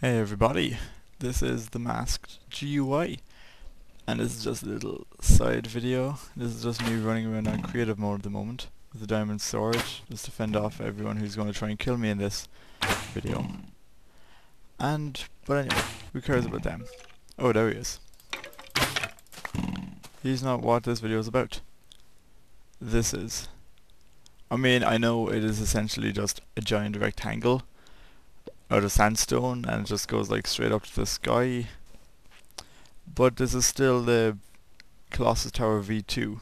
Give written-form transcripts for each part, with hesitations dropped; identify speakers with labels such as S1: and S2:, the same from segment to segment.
S1: Hey everybody, this is the Masked GUI, and this is just a little side video. This is just me running around on creative mode at the moment with a diamond sword, just to fend off everyone who's going to try and kill me in this video. But anyway, who cares about them? Oh, there he is. He's not what this video is about. This is. I know it is essentially just a giant rectangle out of sandstone, and it just goes like straight up to the sky. But this is still the Colossus Tower V2.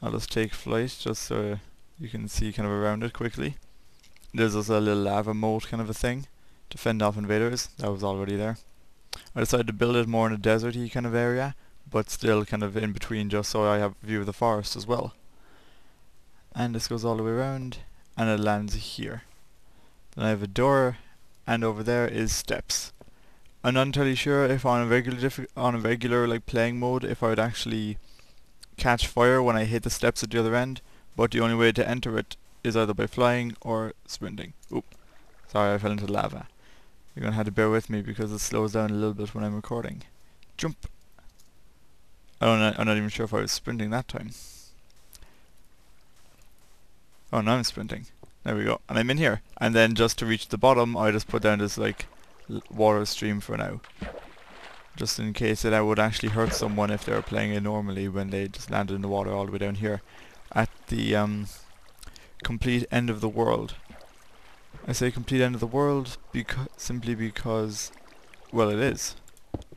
S1: I'll just take flight just so you can see kind of around it quickly. There's also a little lava moat kind of a thing to fend off invaders. That was already there. I decided to build it more in a deserty kind of area, but still kind of in between, just so I have a view of the forest as well. And this goes all the way around, and it lands here. Then I have a door, and over there is steps. I'm not entirely sure if on a regular like playing mode if I would actually catch fire when I hit the steps at the other end, but the only way to enter it is either by flying or sprinting. Oop, sorry, I fell into lava. You're gonna have to bear with me because it slows down a little bit when I'm recording. Jump! I'm not even sure if I was sprinting that time. Oh, now I'm sprinting. There we go. And I'm in here. And then just to reach the bottom, I just put down this like water stream for now. Just in case that I would actually hurt someone if they were playing it normally when they just landed in the water all the way down here. At the complete end of the world. I say complete end of the world simply because, well, it is.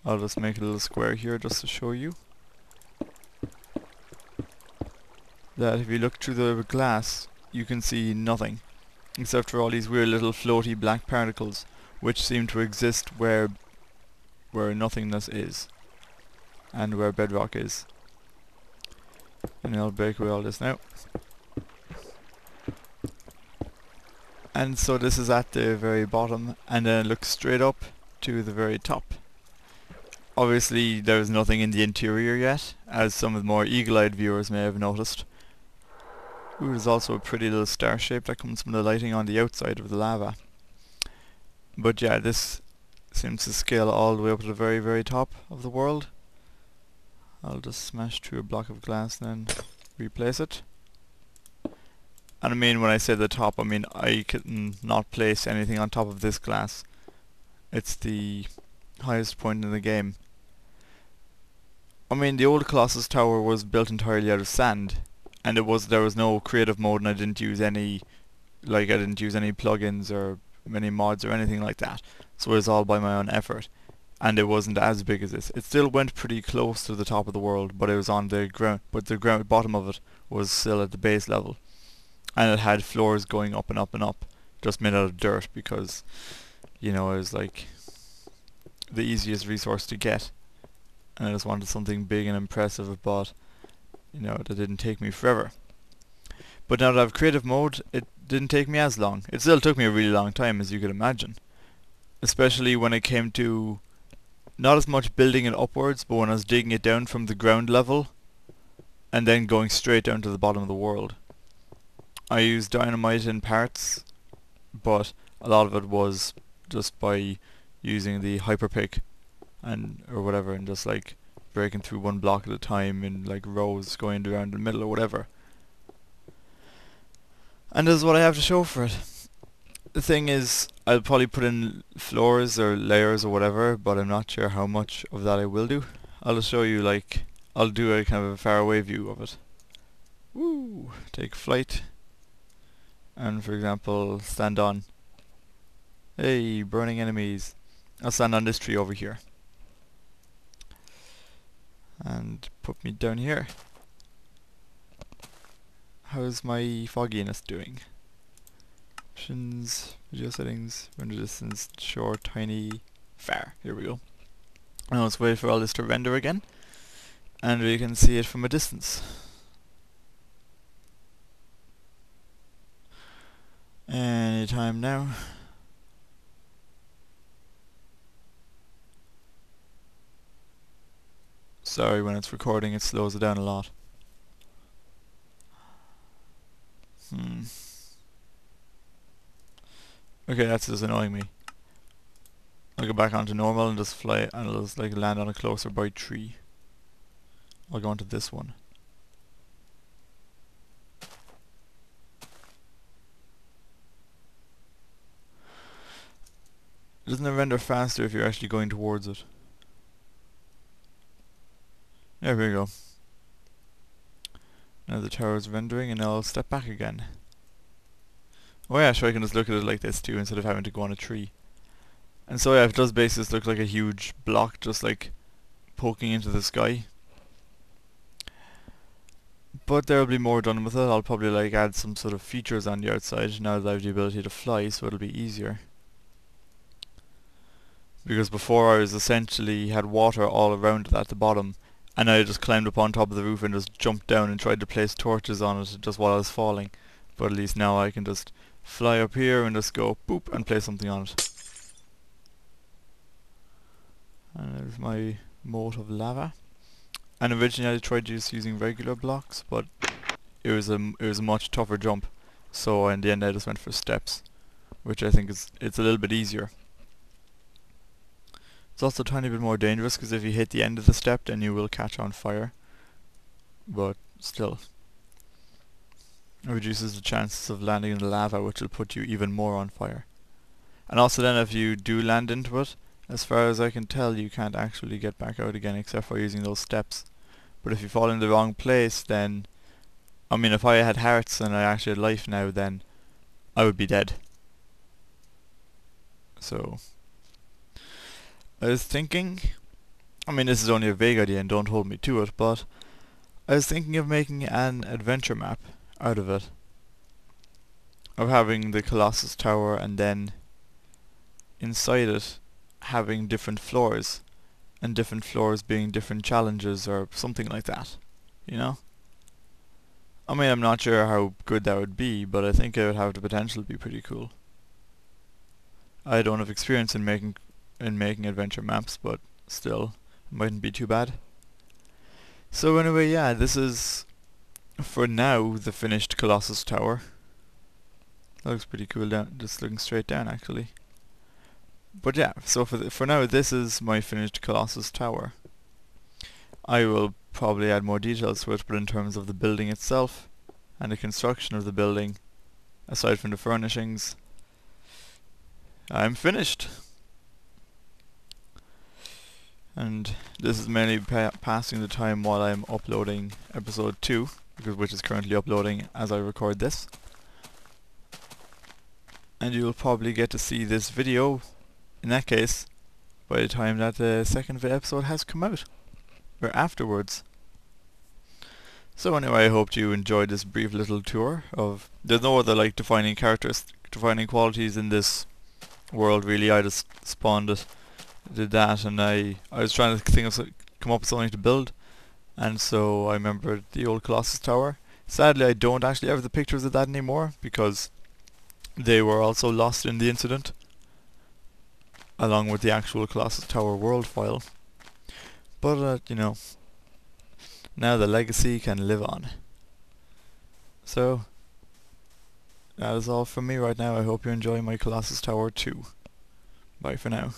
S1: I'll just make a little square here just to show you that if you look through the glass, you can see nothing, except for all these weird little floaty black particles, which seem to exist where nothingness is, and where bedrock is. And I'll break away all this now. And so this is at the very bottom, and then it looks straight up to the very top. Obviously there's nothing in the interior yet, as some of the more eagle-eyed viewers may have noticed. Ooh, there's also a pretty little star shape that comes from the lighting on the outside of the lava. But yeah, this seems to scale all the way up to the very, very top of the world. I'll just smash through a block of glass and then replace it. And I mean, when I say the top, I mean I can not place anything on top of this glass. It's the highest point in the game. I mean, the old Colossus Tower was built entirely out of sand, and there was no creative mode, and I didn't use any plugins or many mods or anything like that. So it was all by my own effort, and it wasn't as big as this. It still went pretty close to the top of the world, but it was on the ground. But the bottom of it was still at the base level, and it had floors going up and up and up, just made out of dirt because, you know, it was like the easiest resource to get, and I just wanted something big and impressive, but you know, that didn't take me forever. But now that I have creative mode, it didn't take me as long. It still took me a really long time, as you could imagine. Especially when it came to not as much building it upwards, but when I was digging it down from the ground level and then going straight down to the bottom of the world. I used dynamite in parts, but a lot of it was just by using the hyperpick or whatever, and just like breaking through one block at a time in like rows going around the middle or whatever. And this is what I have to show for it. The thing is, I'll probably put in floors or layers or whatever, but I'm not sure how much of that I will do. I'll just show you, like, I'll do a kind of a far away view of it. Woo! Take flight. And for example, stand on. Hey, burning enemies. I'll stand on this tree over here. And put me down here. How's my fogginess doing? Options, video settings, render distance, short, tiny, far. Here we go. Now let's wait for all this to render again, and we can see it from a distance. Anytime now. Sorry, when it's recording it slows it down a lot. Okay, that's just annoying me. I'll go back onto normal and just fly, and I'll just like land on a closer by tree. I'll go onto this one. Doesn't it render faster if you're actually going towards it? There we go. Now the tower is rendering, and I'll step back again. Oh yeah, sure, I can just look at it like this too, instead of having to go on a tree. And so yeah, it does basically just look like a huge block, just like poking into the sky. But there will be more done with it. I'll probably like add some sort of features on the outside now that I have the ability to fly, so it'll be easier. Because before I was essentially had water all around it at the bottom, and I just climbed up on top of the roof and just jumped down and tried to place torches on it just while I was falling. But at least now I can just fly up here and just go boop and place something on it. And there's my moat of lava. And originally I tried just using regular blocks, but it was a much tougher jump. So in the end I just went for steps, which I think it's a little bit easier. It's also a tiny bit more dangerous because if you hit the end of the step, then you will catch on fire. But still, it reduces the chances of landing in the lava, which will put you even more on fire. And also then if you do land into it, as far as I can tell, you can't actually get back out again except for using those steps. But if you fall in the wrong place, then, I mean, if I had hearts and I actually had life now, then I would be dead. So, I was thinking, I mean, this is only a vague idea and don't hold me to it, but I was thinking of making an adventure map out of it. Of having the Colossus Tower and then inside it having different floors, and different floors being different challenges or something like that, you know? I mean, I'm not sure how good that would be, but I think it would have the potential to be pretty cool. I don't have experience in making adventure maps, but still, it mightn't be too bad. So anyway, yeah, this is, for now, the finished Colossus Tower. That looks pretty cool down, just looking straight down actually. But yeah, so for now this is my finished Colossus Tower. I will probably add more details to it, but in terms of the building itself and the construction of the building, aside from the furnishings, I'm finished. And this is mainly passing the time while I'm uploading episode 2, which is currently uploading as I record this. And you'll probably get to see this video, in that case, by the time that the second episode has come out, or afterwards. So anyway, I hope you enjoyed this brief little tour of, there's no other like defining qualities in this world really. I just spawned it, did that, and I was trying to come up with something to build, and so I remembered the old Colossus Tower. Sadly I don't actually have the pictures of that anymore, because they were also lost in the incident, along with the actual Colossus Tower world file. But you know, now the legacy can live on. So that is all from me right now. I hope you enjoy my Colossus Tower 2. Bye for now.